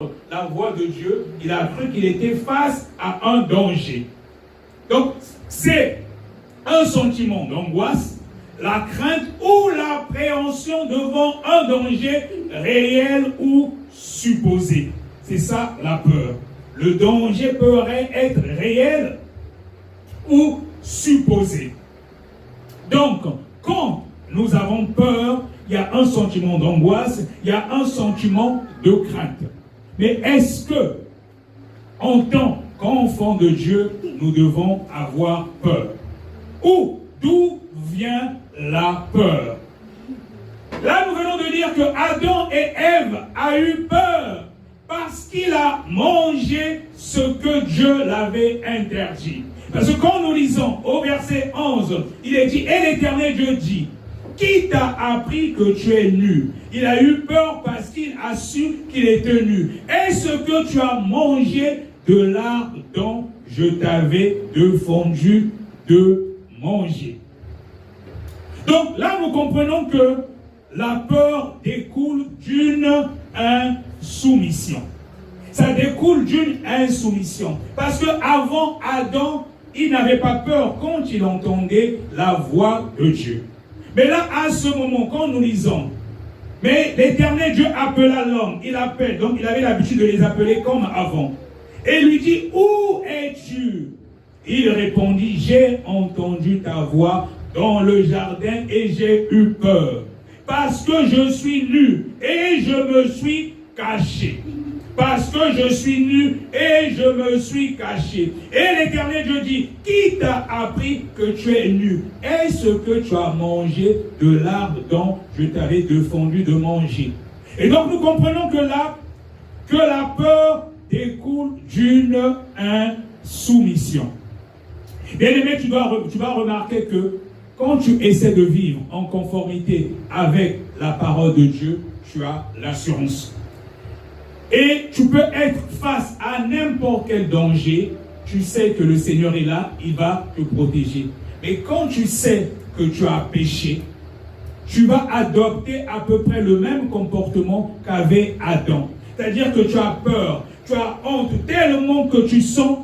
la voix de Dieu, il a cru qu'il était face à un danger. Donc, c'est un sentiment d'angoisse, la crainte ou l'appréhension devant un danger réel ou supposé. C'est ça la peur. Le danger peut être réel ou supposé. Donc, quand nous avons peur, il y a un sentiment d'angoisse, il y a un sentiment de crainte. Mais est-ce que, en tant qu'enfant de Dieu, nous devons avoir peur? Ou d'où vient la peur? Là, nous venons de dire que Adam et Ève a eu peur parce qu'il a mangé ce que Dieu l'avait interdit. Parce que quand nous lisons au verset 11, il est dit, et l'Éternel Dieu dit, qui t'a appris que tu es nu? Il a eu peur parce qu'il a su qu'il était nu. Est-ce que tu as mangé de l'arbre dont je t'avais défendu de manger? Donc là, nous comprenons que la peur découle d'une insoumission. Ça découle d'une insoumission. Parce qu'avant Adam, il n'avait pas peur quand il entendait la voix de Dieu. Mais là, à ce moment, quand nous lisons, mais l'Éternel Dieu appela l'homme, il appelle, donc il avait l'habitude de les appeler comme avant. Et lui dit, où es-tu? Il répondit, j'ai entendu ta voix dans le jardin et j'ai eu peur. Parce que je suis nu et je me suis caché. Parce que je suis nu et je me suis caché. Et l'Éternel Dieu dit, qui t'a appris que tu es nu? Est-ce que tu as mangé de l'arbre dont je t'avais défendu de manger? Et donc nous comprenons que là, que la peur découle d'une insoumission. Bien aimé, tu vas remarquer que quand tu essaies de vivre en conformité avec la parole de Dieu, tu as l'assurance. Et tu peux être face à n'importe quel danger, tu sais que le Seigneur est là, il va te protéger. Mais quand tu sais que tu as péché, tu vas adopter à peu près le même comportement qu'avait Adam. C'est-à-dire que tu as peur, tu as honte tellement que tu sens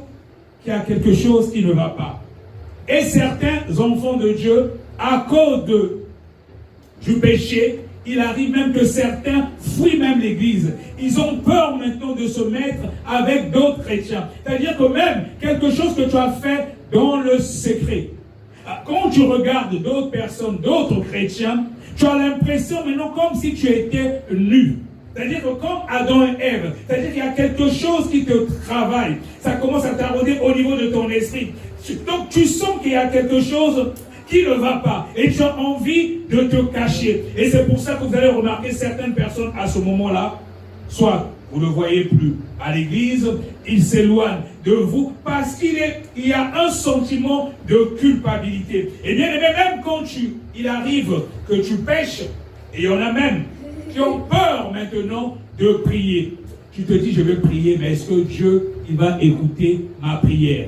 qu'il y a quelque chose qui ne va pas. Et certains enfants de Dieu, à cause du péché, il arrive même que certains fuient même l'église. Ils ont peur maintenant de se mettre avec d'autres chrétiens. C'est-à-dire que même quelque chose que tu as fait dans le secret. Quand tu regardes d'autres personnes, d'autres chrétiens, tu as l'impression maintenant comme si tu étais nu. C'est-à-dire que comme Adam et Ève, c'est-à-dire qu'il y a quelque chose qui te travaille. Ça commence à t'arroder au niveau de ton esprit. Donc tu sens qu'il y a quelque chose qui ne va pas. Et tu as envie de te cacher. Et c'est pour ça que vous allez remarquer certaines personnes à ce moment-là, soit vous ne le voyez plus à l'église, ils s'éloignent de vous parce qu'il y a un sentiment de culpabilité. Et bien, même quand il arrive que tu pêches, et il y en a même qui ont peur maintenant de prier. Tu te dis, je vais prier, mais est-ce que Dieu, il va écouter ma prière?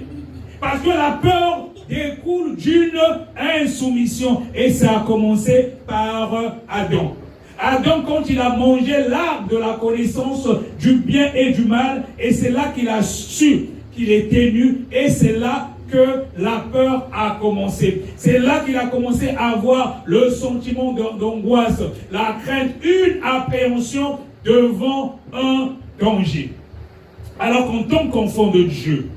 Parce que la peur découle d'une insoumission. Et ça a commencé par Adam. Adam, quand il a mangé l'arbre de la connaissance du bien et du mal, et c'est là qu'il a su qu'il était nu, et c'est là que la peur a commencé. C'est là qu'il a commencé à avoir le sentiment d'angoisse, la crainte, une appréhension devant un danger. Alors qu'en tant qu'enfant de Dieu,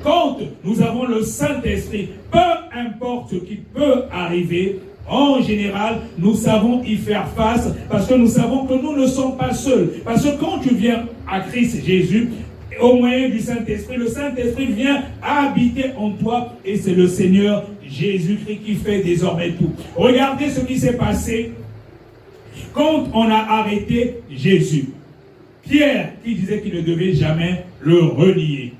quand nous avons le Saint-Esprit, peu importe ce qui peut arriver, en général, nous savons y faire face parce que nous savons que nous ne sommes pas seuls. Parce que quand tu viens à Christ Jésus, au moyen du Saint-Esprit, le Saint-Esprit vient habiter en toi et c'est le Seigneur Jésus-Christ qui fait désormais tout. Regardez ce qui s'est passé quand on a arrêté Jésus. Pierre qui disait qu'il ne devait jamais le renier.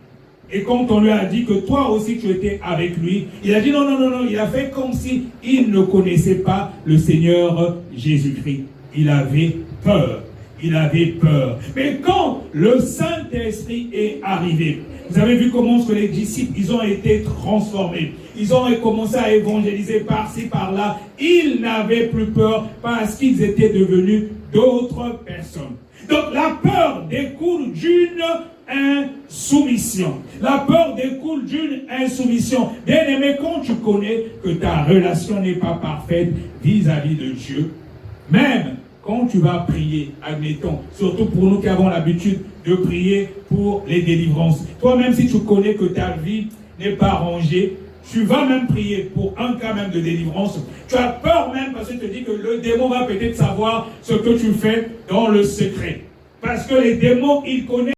Et quand on lui a dit que toi aussi tu étais avec lui, il a dit non, il a fait comme si il ne connaissait pas le Seigneur Jésus-Christ. Il avait peur. Il avait peur. Mais quand le Saint-Esprit est arrivé, vous avez vu comment les disciples, ils ont été transformés. Ils ont commencé à évangéliser par-ci, par-là. Ils n'avaient plus peur parce qu'ils étaient devenus d'autres personnes. Donc la peur découle d'une insoumission. La peur découle d'une insoumission. Bien-aimé, quand tu connais que ta relation n'est pas parfaite vis-à-vis de Dieu, même quand tu vas prier, admettons, surtout pour nous qui avons l'habitude de prier pour les délivrances, toi-même si tu connais que ta vie n'est pas rangée, tu vas même prier pour un cas même de délivrance. Tu as peur même parce que tu te dis que le démon va peut-être savoir ce que tu fais dans le secret. Parce que les démons, ils connaissent